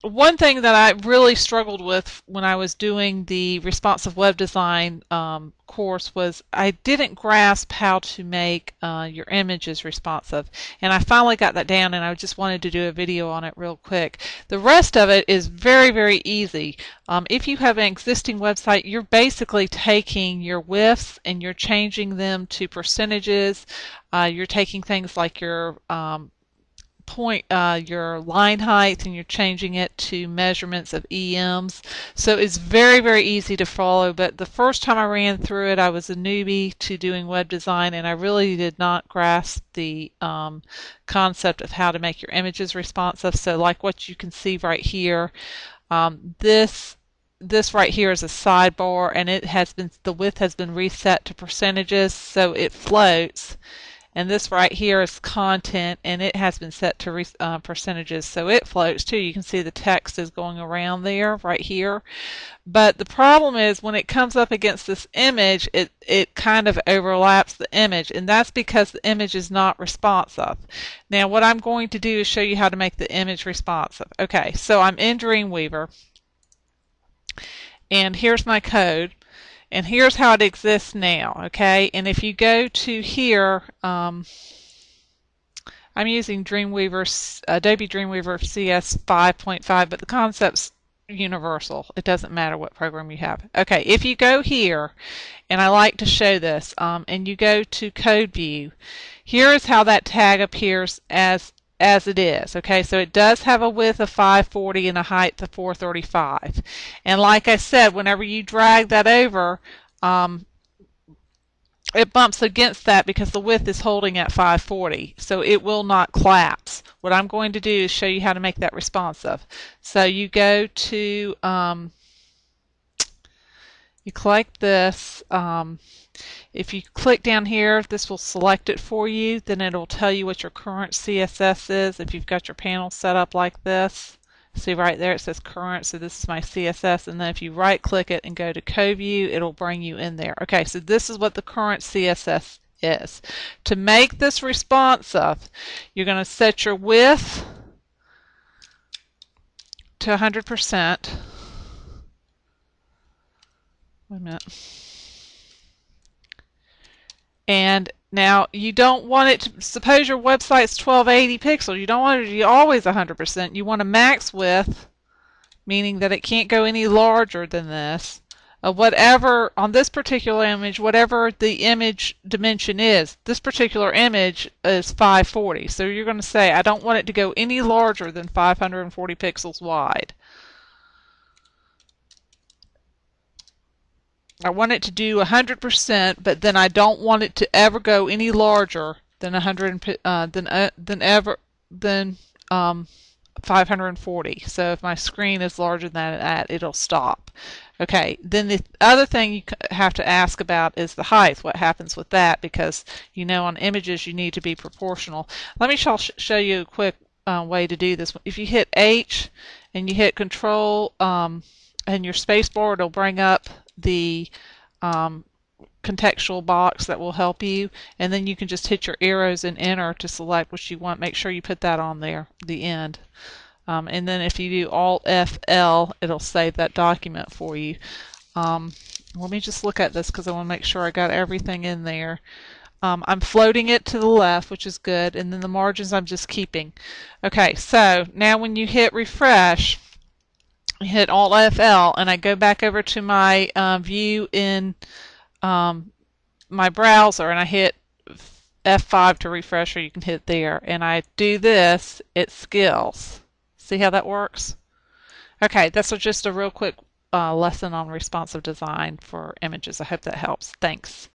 one thing that I really struggled with when I was doing the responsive web design course was I didn't grasp how to make your images responsive, and I finally got that down, and I just wanted to do a video on it real quick. The rest of it is very, very easy. If you have an existing website, you're basically taking your widths and you're changing them to percentages. You're taking things like your your line height, and you're changing it to measurements of EMs. So it's very, very easy to follow, but the first time I ran through it, I was a newbie to doing web design, and I really did not grasp the concept of how to make your images responsive. So like what you can see right here, this right here is a sidebar, and the width has been reset to percentages, so it floats. And this right here is content, and it has been set to percentages, so it floats too. You can see the text is going around there right here. But the problem is when it comes up against this image, it kind of overlaps the image, and that's because the image is not responsive. Now what I'm going to do is show you how to make the image responsive. Okay, so I'm in Dreamweaver, and here's my code. And here's how it exists now, okay? And if you go to here, I'm using Adobe Dreamweaver CS 5.5, but the concept's universal. It doesn't matter what program you have. Okay, if you go here, and I like to show this, and you go to Code View, here is how that tag appears as it is. Okay, so it does have a width of 540 and a height of 435. And like I said, whenever you drag that over, it bumps against that because the width is holding at 540, so it will not collapse. What I'm going to do is show you how to make that responsive. So you go to, you click this. If you click down here, this will select it for you. Then it'll tell you what your current CSS is if you've got your panel set up like this. See right there it says current, so this is my CSS, and then if you right click it and go to Code View, it'll bring you in there. Okay, so this is what the current CSS is. To make this responsive, you're going to set your width to 100%. Wait a minute. And now you don't want it to, suppose your website's 1280 pixels, you don't want it to be always 100%. You want a max width, meaning that it can't go any larger than this. Whatever, on this particular image, whatever the image dimension is, this particular image is 540. So you're going to say, I don't want it to go any larger than 540 pixels wide. I want it to do 100%, but then I don't want it to ever go any larger than 540. So if my screen is larger than that, it'll stop. Okay, then the other thing you have to ask about is the height. What happens with that? Because you know on images you need to be proportional. Let me show you a quick way to do this. If you hit H and you hit Control and your space bar, it'll bring up the contextual box that will help you, and then you can just hit your arrows and enter to select what you want. Make sure you put that on there, the end. And then if you do Alt FL, it'll save that document for you. Let me just look at this because I want to make sure I got everything in there. I'm floating it to the left, which is good, and then the margins I'm just keeping. Okay, so now when you hit refresh, hit Alt FL, and I go back over to my view in my browser, and I hit F5 to refresh, or you can hit there, and I do this, it scales. See how that works? Okay, that's just a real quick lesson on responsive design for images. I hope that helps. Thanks.